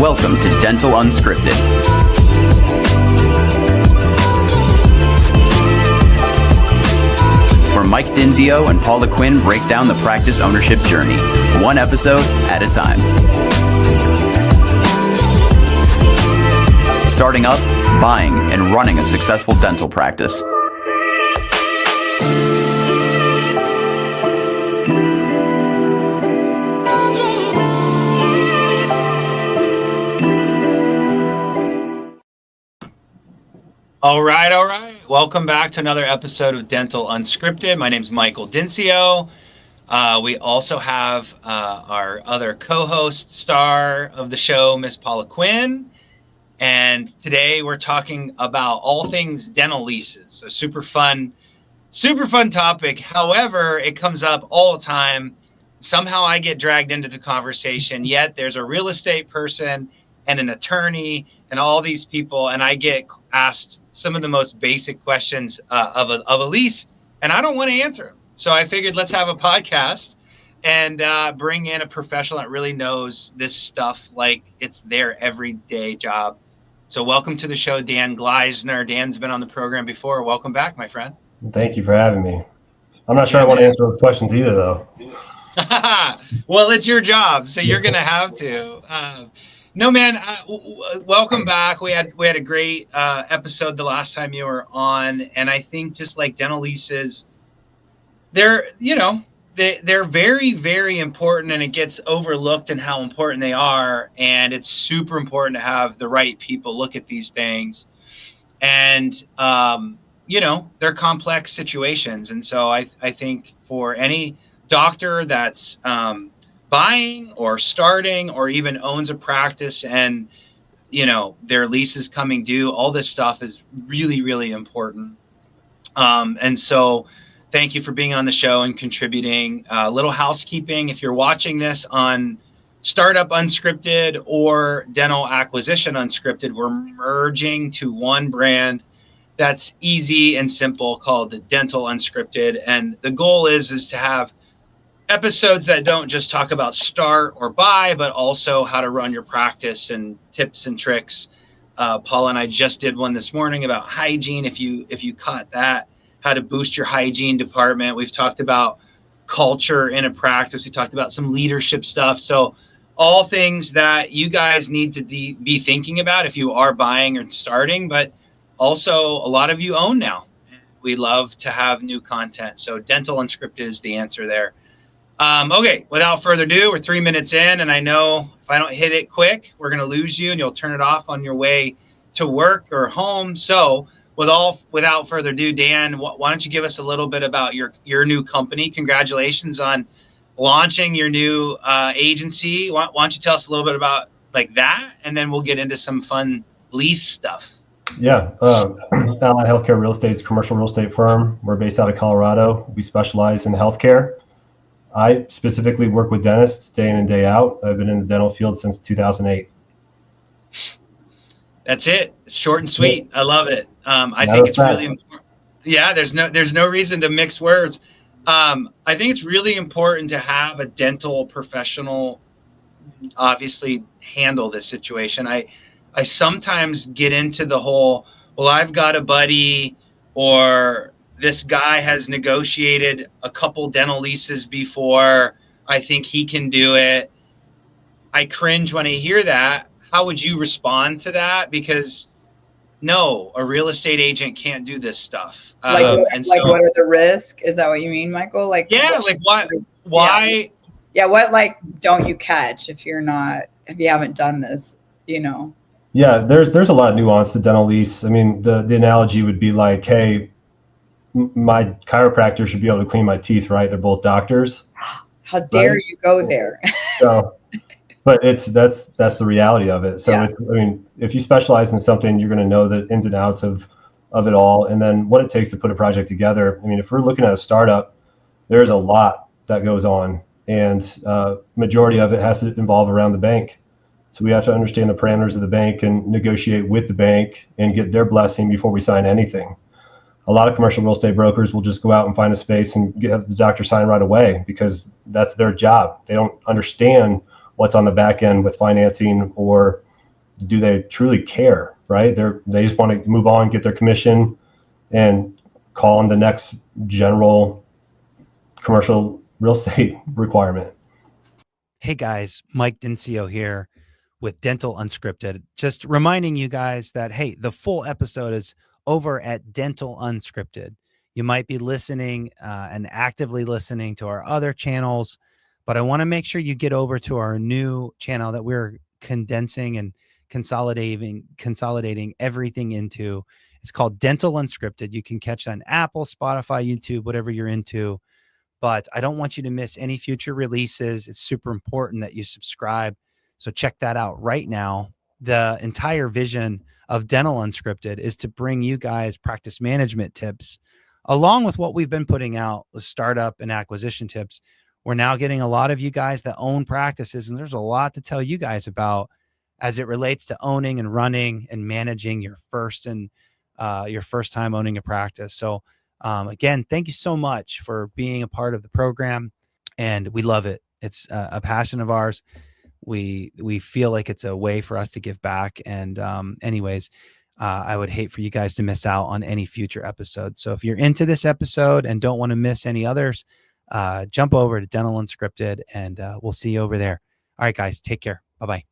Welcome to Dental Unscripted. Where Mike Denzio and Paula Quinn break down the practice ownership journey, one episode at a time. Starting up, buying, and running a successful dental practice. All right. Welcome back to another episode of Dental Unscripted. My name's Michael Denzio. We also have our other co-host star of the show, Miss Paula Quinn. And today we're talking about all things dental leases. So super fun topic. However, it comes up all the time. Somehow I get dragged into the conversation, yet there's a real estate person and an attorney and all these people, and I get asked some of the most basic questions of a lease, and I don't want to answer them. So I figured let's have a podcast and bring in a professional that really knows this stuff like it's their everyday job. So welcome to the show, Dan Glizner. Dan's been on the program before. Welcome back, my friend. Thank you for having me. I'm not sure I want to answer those questions either, though. Well, it's your job, so you're going to have to. No, man, welcome back. We had a great episode the last time you were on, and I think just like dental leases, they're very, very important, and it gets overlooked in how important they are, and it's super important to have the right people look at these things. And, they're complex situations, and so I think for any doctor that's buying or starting or even owns a practice and their lease is coming due, all this stuff is really, really important. And so thank you for being on the show and contributing. Little housekeeping: if you're watching this on Startup Unscripted or Dental Acquisition Unscripted, we're merging to one brand that's easy and simple called Dental Unscripted, and the goal is to have episodes that don't just talk about start or buy, but also how to run your practice and tips and tricks. Paula and I just did one this morning about hygiene. If you caught that, how to boost your hygiene department. We've talked about culture in a practice. We talked about some leadership stuff. So all things that you guys need to be thinking about if you are buying or starting, but also a lot of you own now. We love to have new content. So Dental Unscripted is the answer there. Okay, without further ado, we're 3 minutes in, and I know if I don't hit it quick, we're going to lose you, and you'll turn it off on your way to work or home. So without further ado, Dan, why don't you give us a little bit about your new company? Congratulations on launching your new agency. Why don't you tell us a little bit about like that, and then we'll get into some fun lease stuff. Yeah, Allied Healthcare Real Estate's a commercial real estate firm. We're based out of Colorado. We specialize in healthcare. I specifically work with dentists day in and day out. I've been in the dental field since 2008. That's it. It's short and sweet. I love it. I think it's really important. Yeah, there's no reason to mix words. I think it's really important to have a dental professional obviously handle this situation. I sometimes get into the whole, well, I've got a buddy, or this guy has negotiated a couple dental leases before, I think he can do it. I cringe when I hear that. How would you respond to that? Because no, a real estate agent can't do this stuff. What are the risks? Is that what you mean, Michael? Why? Yeah, what don't you catch if you haven't done this, Yeah, there's a lot of nuance to dental lease. I mean, the analogy would be like, hey, my chiropractor should be able to clean my teeth, right? They're both doctors. How dare you go there? So, but that's the reality of it. So, yeah. If you specialize in something, you're going to know the ins and outs of it all, and then what it takes to put a project together. If we're looking at a startup, there's a lot that goes on, and majority of it has to involve around the bank. So we have to understand the parameters of the bank and negotiate with the bank and get their blessing before we sign anything. A lot of commercial real estate brokers will just go out and find a space and have the doctor sign right away because that's their job. They don't understand what's on the back end with financing or do they truly care, right? They just want to move on, get their commission, and call on the next general commercial real estate requirement. Hey guys, Mike Denzio here with Dental Unscripted. Just reminding you guys that, hey, the full episode is over at Dental Unscripted. You might be listening and actively listening to our other channels, but I want to make sure you get over to our new channel that we're condensing and consolidating everything into. It's called Dental Unscripted. You can catch on Apple, Spotify, YouTube, whatever you're into. But I don't want you to miss any future releases. It's super important that you subscribe. So check that out right now. The entire vision of Dental Unscripted is to bring you guys practice management tips, along with what we've been putting out with startup and acquisition tips. We're now getting a lot of you guys that own practices, and there's a lot to tell you guys about as it relates to owning and running and managing your first time owning a practice. So again, thank you so much for being a part of the program, and we love it. It's a passion of ours. We feel like it's a way for us to give back. And anyways, I would hate for you guys to miss out on any future episodes. So if you're into this episode and don't want to miss any others, jump over to Dental Unscripted, and we'll see you over there. All right, guys, take care. Bye-bye.